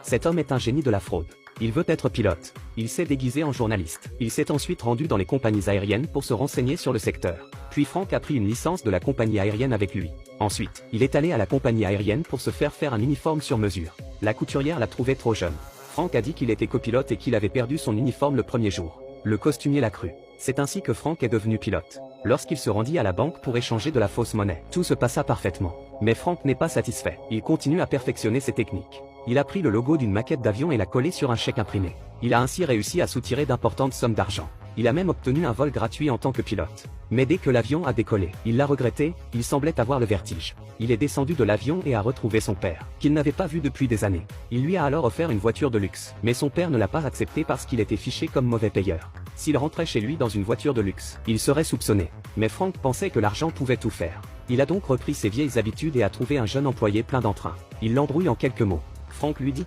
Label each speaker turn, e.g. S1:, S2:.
S1: Cet homme est un génie de la fraude. Il veut être pilote. Il s'est déguisé en journaliste. Il s'est ensuite rendu dans les compagnies aériennes pour se renseigner sur le secteur. Puis Frank a pris une licence de la compagnie aérienne avec lui. Ensuite, il est allé à la compagnie aérienne pour se faire un uniforme sur mesure. La couturière l'a trouvé trop jeune. Frank a dit qu'il était copilote et qu'il avait perdu son uniforme le premier jour. Le costumier l'a cru. C'est ainsi que Frank est devenu pilote. Lorsqu'il se rendit à la banque pour échanger de la fausse monnaie, tout se passa parfaitement. Mais Frank n'est pas satisfait. Il continue à perfectionner ses techniques. Il a pris le logo d'une maquette d'avion et l'a collé sur un chèque imprimé. Il a ainsi réussi à soutirer d'importantes sommes d'argent. Il a même obtenu un vol gratuit en tant que pilote. Mais dès que l'avion a décollé, il l'a regretté, il semblait avoir le vertige. Il est descendu de l'avion et a retrouvé son père, qu'il n'avait pas vu depuis des années. Il lui a alors offert une voiture de luxe. Mais son père ne l'a pas accepté parce qu'il était fiché comme mauvais payeur. S'il rentrait chez lui dans une voiture de luxe, il serait soupçonné. Mais Frank pensait que l'argent pouvait tout faire. Il a donc repris ses vieilles habitudes et a trouvé un jeune employé plein d'entrain. Il l'embrouille en quelques mots. Frank lui dit